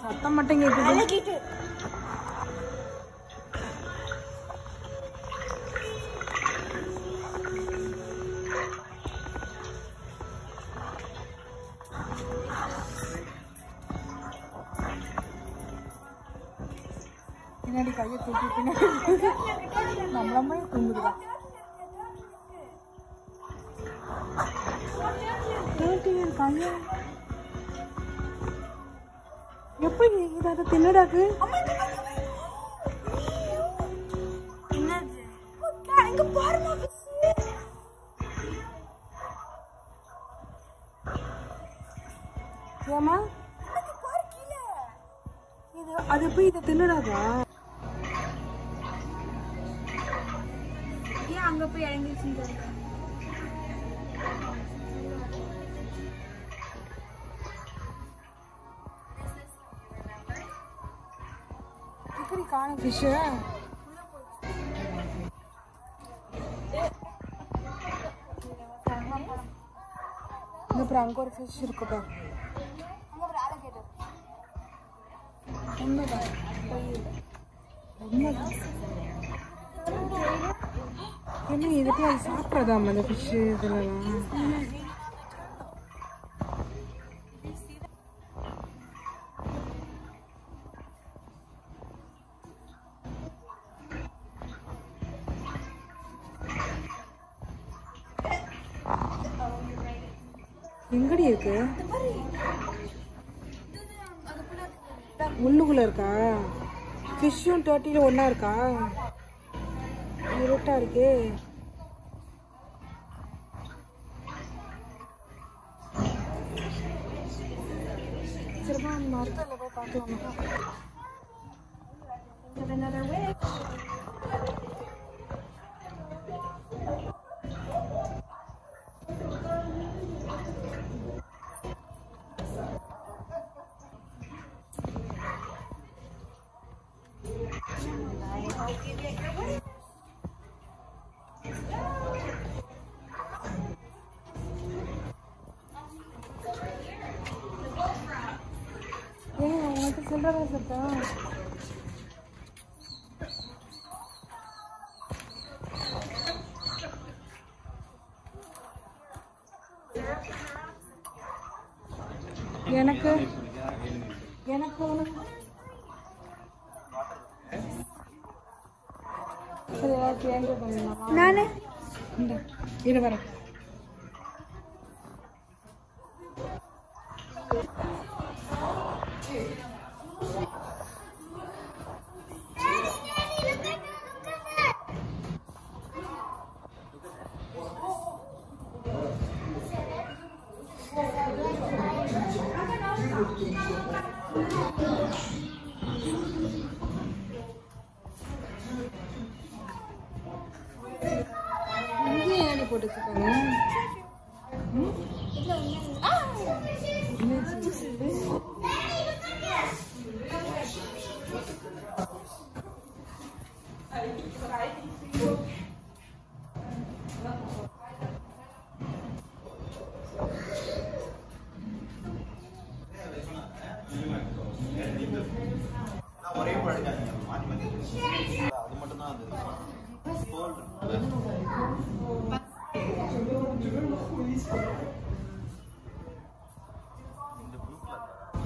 சத்தம் மட்டும் கேக்குது. பின்னாடி கையை தூக்கி பின்னாடி நம்மளமே தூங்குதுதான். கைய எப்படி இதை தின்னடாக்கு? ஏமா அது போய் இதை தின்னடாதா? ஏன் அங்க போய் இறங்கிச்சு? காணும் ஃபிஷ். அப்புறம் அங்க ஒரு ஃபிஷ் இருக்கு பாரு. உண்மைதான் உண்மைதான். என்ன இதுக்கு அது சாப்பிட்றதாம் அந்த ஃபிஷ் இதுலலாம். எங்கடி இருக்கு? உள்ளுக்குள்ள இருக்கா? ஃபிஷ்ஷும் டர்ட்டிலும் ஒன்னா இருக்கா? இருட்டா இருக்கு. சரிமா மரத்தில் போய் பார்க்கலாம். உனக்கு சொல்றதா சத்தா? எனக்கு எனக்கு நானே இரு வரேன். இங்கே போட்டு வச்சுக்கோங்க. ஒரே பழக்காதீங்க, மாற்றி மாற்றி அது மட்டும் தான் அது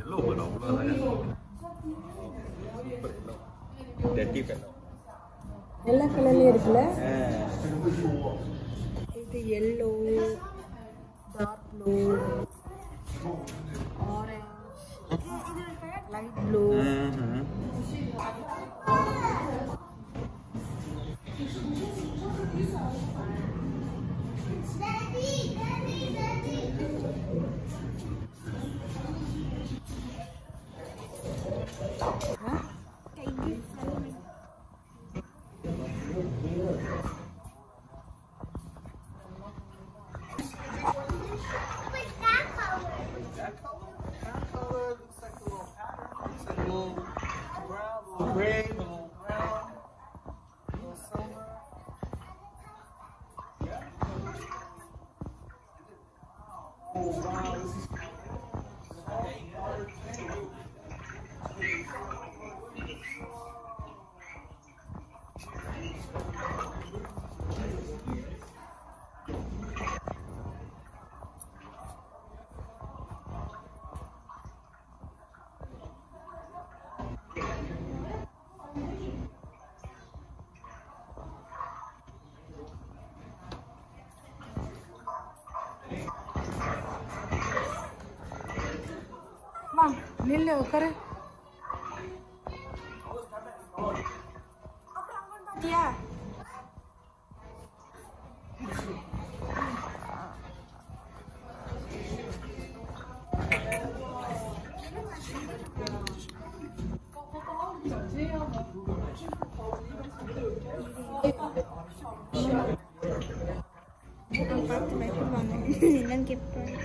எல்லோ படம் அவ்வளோ சூப்பர் எல்லோ டெட்டி கலர் எல்லா கலர்லயும் இருக்குல்ல. இது yellow, dark blue, orange, light blue. நில்லு உட்காரு. பார்த்து பயப்படுவாங்க என்னன்னு கேட்பேன்.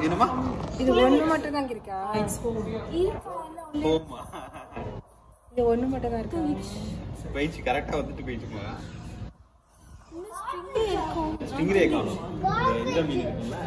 என்னமா இது ஒண்ணு மட்டும் தான் இருக்கா? இது ஒண்ணு மட்டும் தான் இருக்கா? பயிற்சி கரெக்டா வந்துட்டு போயிடுச்சுமா. ஸ்டிங்ரே காணோம். இந்த மீன் இருக்குல்ல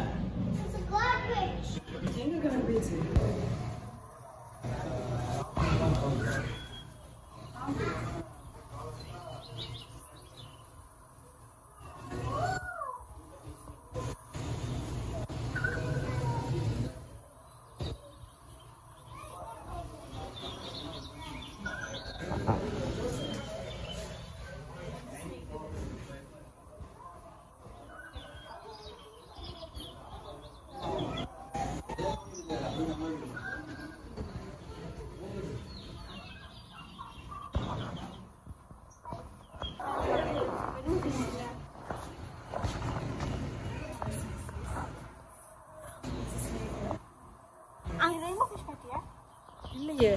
இல்லையே.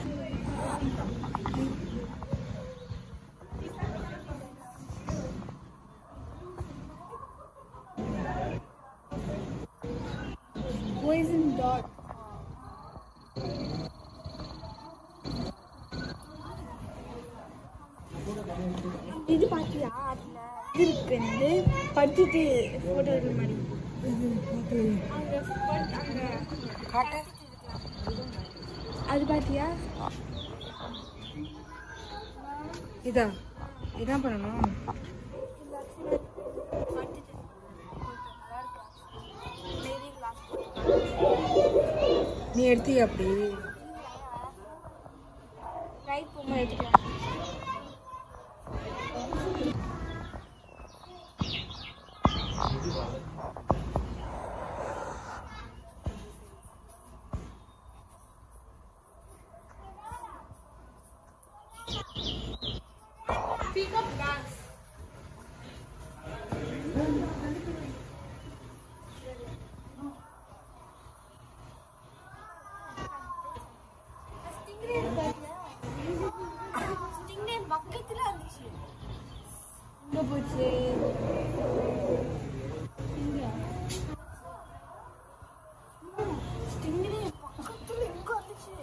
Poison dot. இது பாத்தியா? அதுல இது வந்து படுத்துட்டு போட்டோ எடுக்கிற மாதிரி. காட்டு. அது பாத்தியா? இதா இதான் பண்ணணும். நீ எடுத்தியா அப்படி? ரைட் போமா எடுத்துக்கலாம். Pick up gas. Stingray பக்கத்துல வந்துச்சு. எங்க போச்சு? Stingray பக்கத்துல எங்க வந்துச்சு?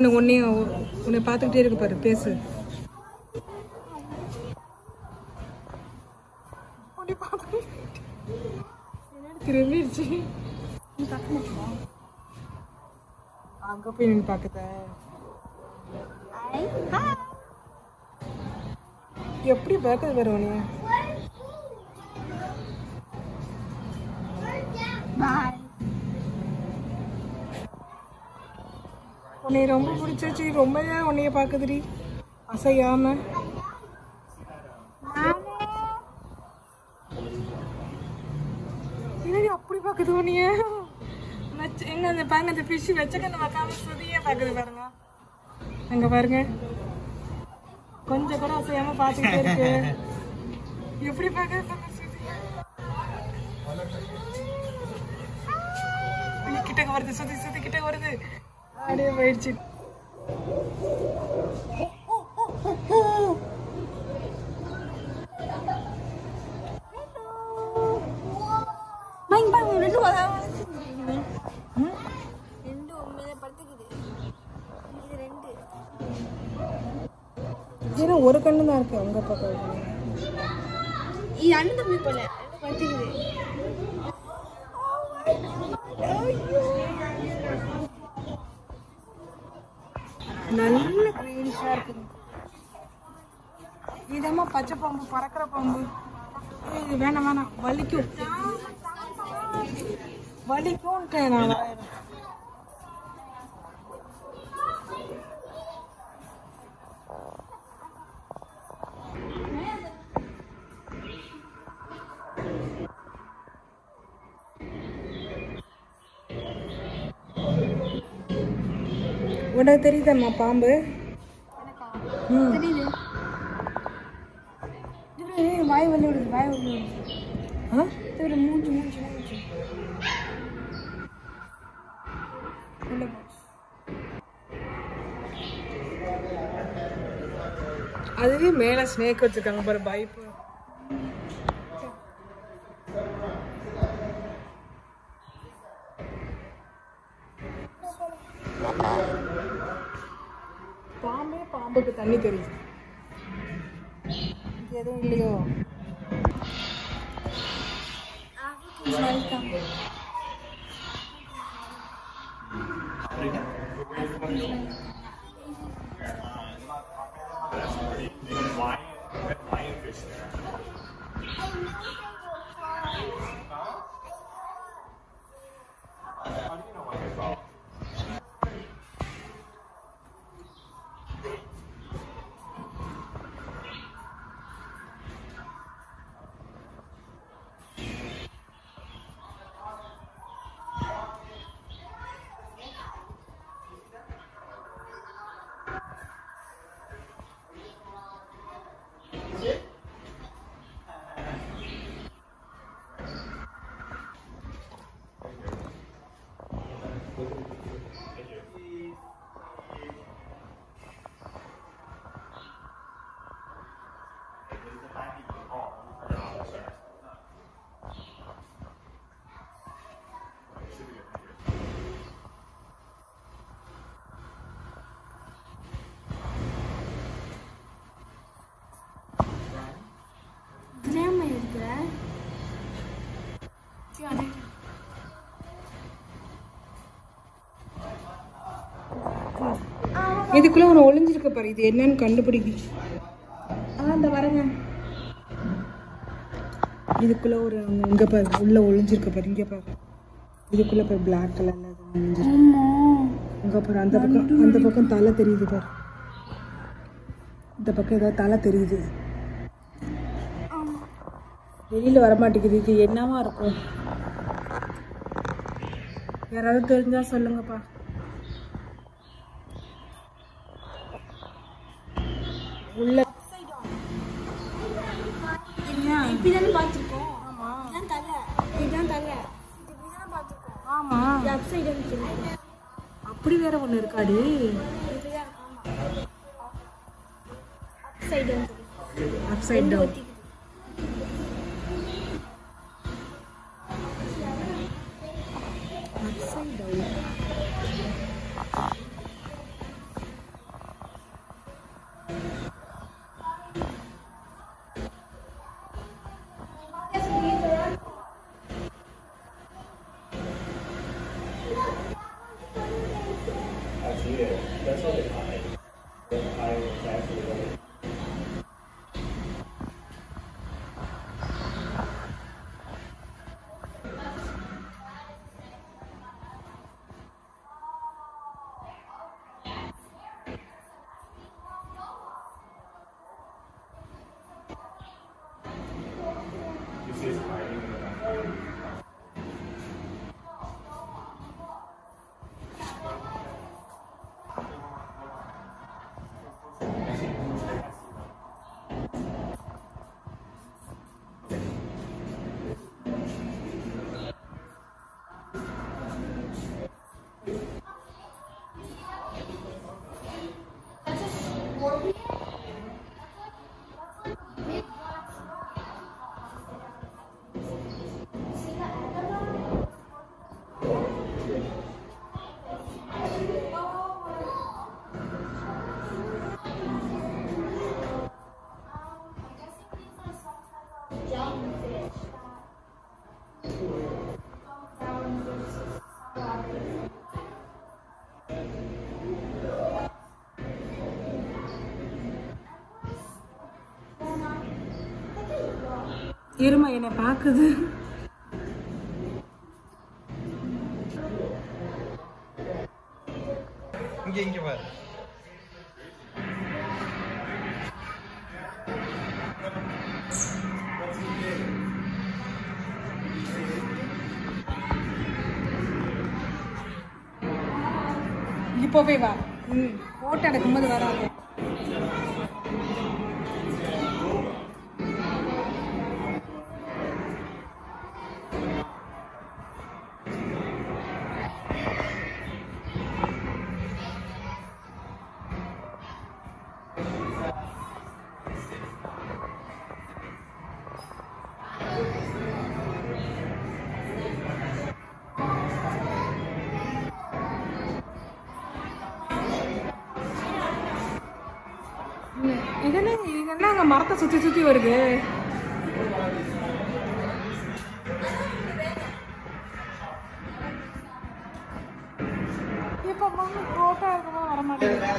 நம்ம எங்க உன்னை பார்த்துக்கிட்டே இருக்கு பாரு. பேசு. திரும்பிடுச்சு. அங்க போய் நின்று பார்க்குத எப்படி பார்க்குது வரும் நீ உன்னை ரொம்ப பிடிச்சிருச்சு ரொம்ப உன்னைய பார்க்குதுடி அசையாம என்னடி அப்படி பார்க்குது உன்னைய எங்க அந்த பாருங்க அந்த ஃபிஷ் வச்சக்க நம்ம பார்க்காம சுதியே பார்க்குது பாருங்க அங்க பாருங்க கொஞ்சம் கூட அசையாம பார்த்துக்கிட்டே இருக்கு எப்படி பார்க்குது கிட்டக்க வருது சுத்தி சுத்தி கிட்ட வருது அப்படியே போயிடுச்சு ஏன்னா ஒரு கண்ணு தான் இருக்கு உங்க பக்கம் இது அண்ணன் தம்பி போல படுத்துக்குது நல்ல கிரீனிஷா இருக்குது இதமா பச்சை பாம்பு பறக்கிற பாம்பு இது வேணாம் வேணாம் வலிக்கும் வலிக்கும்ட்டேன் நான் உனக்கு தெரியுதம்மா பாம்பு தெரியுது வாய் வந்து விடுது வாய் வந்து விடுது மூச்சு மூச்சு மூச்சு அதுவே மேல ஸ்னேக் வச்சிருக்காங்க பாரு பைப்பு பாம்பே பாம்புக்கு தண்ணி தெரியுது இது எதுவும் இல்லையோ இதுக்குள்ள ஒன்று ஒளிஞ்சிருக்க பாரு இது என்னன்னு கண்டுபிடிக்கு அந்த வரங்க இதுக்குள்ள ஒரு இங்க பாரு உள்ள ஒளிஞ்சிருக்க பாரு இங்க பாரு இதுக்குள்ள பாரு பிளாக் கலர்ல இங்க பாரு அந்த பக்கம் தலை தெரியுது பாரு இந்த பக்கம் ஏதாவது தலை தெரியுது வெளியில வர மாட்டேங்குது இது என்னவா இருக்கும் யாராவது தெரிஞ்சா சொல்லுங்கப்பா உள்ள இப்படிதானே பார்த்துருக்கோம் ஆமா இதான் தலை இதுதான் தலை இப்படிதான் பார்த்துருக்கோம் ஆமா அப் சைடு அப்படி வேற ஒண்ணு இருக்காடி இப்படிதான் upside upside down upside down. இருமா என்னை பார்க்குது. இங்க பாரு. இப்போ போய் வா. போட்டோ எடுக்கும்போது வராது. இதெல்லாம் அங்கே மரத்தை சுற்றி சுற்றி வருது. இப்போ போட்டோ இருக்கமா வர மாட்டேங்குது.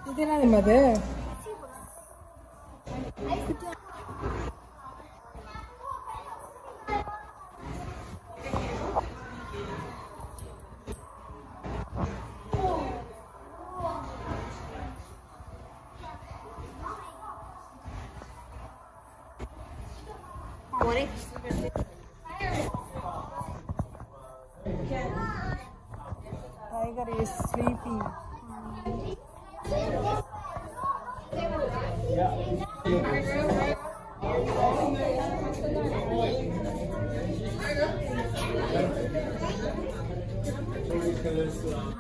இது என்னது அது? Tiger is sleeping.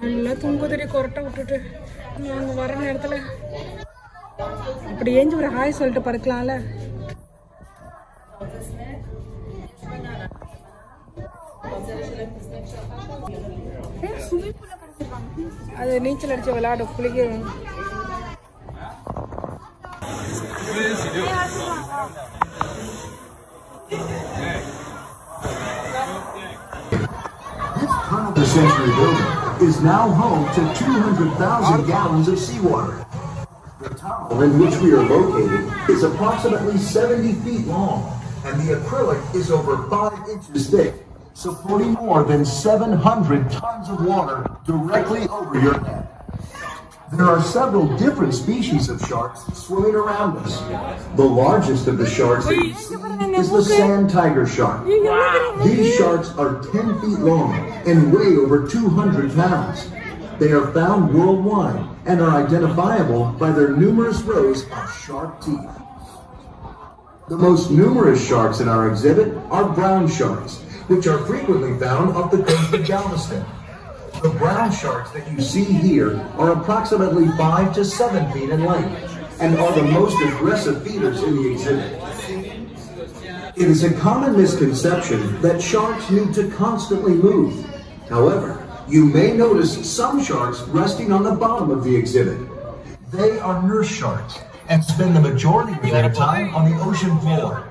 நல்லா தூங்குதடி கொரட்டை விட்டுட்டு. நாங்கள் வர நேரத்தில் இப்படி ஏஞ்சி ஒரு ஹாய் சொல்லிட்டு பறக்கலாம்ல. அது நீச்சல் அடிச்சு விளையாடும் குளிக்க. This turn of the century building is now home to 200,000 gallons of seawater. The tunnel in which we are located is approximately 70 feet long, and the acrylic is over 5 inches thick, supporting more than 700 tons of water directly over your head. There are several different species of sharks swimming around us. The largest of the sharks that we see is the sand tiger shark. These sharks are 10 feet long and weigh over 200 pounds. They are found worldwide and are identifiable by their numerous rows of sharp teeth. The most numerous sharks in our exhibit are brown sharks, which are frequently found off the coast of Galveston. The brown sharks that you see here are approximately 5 to 7 feet in length and are the most aggressive feeders in the exhibit. It is a common misconception that sharks need to constantly move. However, you may notice some sharks resting on the bottom of the exhibit. They are nurse sharks and spend the majority of their time on the ocean floor.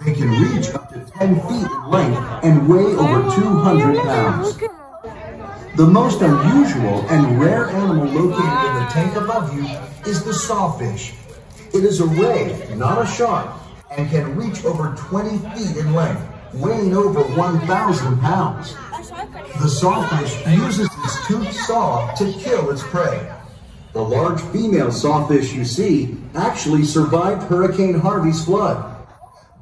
They can reach up to 10 feet in length and weigh over 200 pounds. The most unusual and rare animal located in the tank above you is the sawfish. It is a ray, not a shark, and can reach over 20 feet in length, weighing over 1,000 pounds. The sawfish uses its toothed saw to kill its prey. The large female sawfish you see actually survived Hurricane Harvey's flood.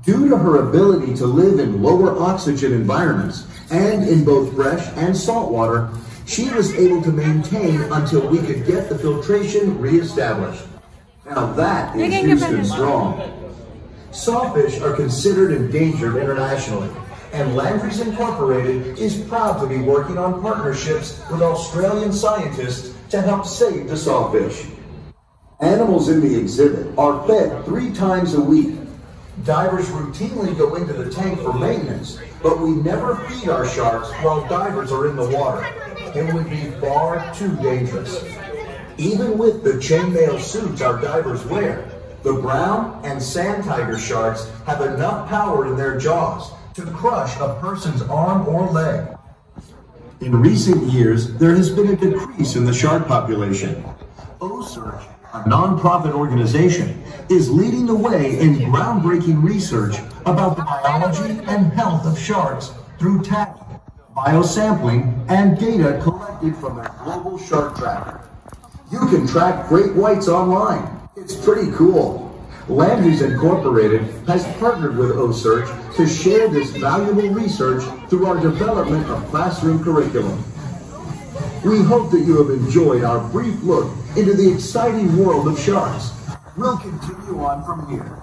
Due to her ability to live in lower oxygen environments and in both fresh and salt water, she was able to maintain until we could get the filtration reestablished. Now that is Houston strong. Sawfish are considered endangered internationally, and Landry's Incorporated is proud to be working on partnerships with Australian scientists to help save the sawfish. Animals in the exhibit are fed 3 times a week. Divers routinely go into the tank for maintenance, but we never feed our sharks while divers are in the water. It would be far too dangerous. Even with the chainmail suits our divers wear, the brown and sand tiger sharks have enough power in their jaws to crush a person's arm or leg. In recent years, there has been a decrease in the shark population. OSearch, a non-profit organization, is leading the way in groundbreaking research about the biology and health of sharks through tagging, biosampling, and data collected from their global shark tracker. You can track great whites online. It's pretty cool. Landry's Incorporated has partnered with OSearch to share this valuable research through our development of classroom curriculum. We hope that you have enjoyed our brief look into the exciting world of sharks. We'll continue on from here.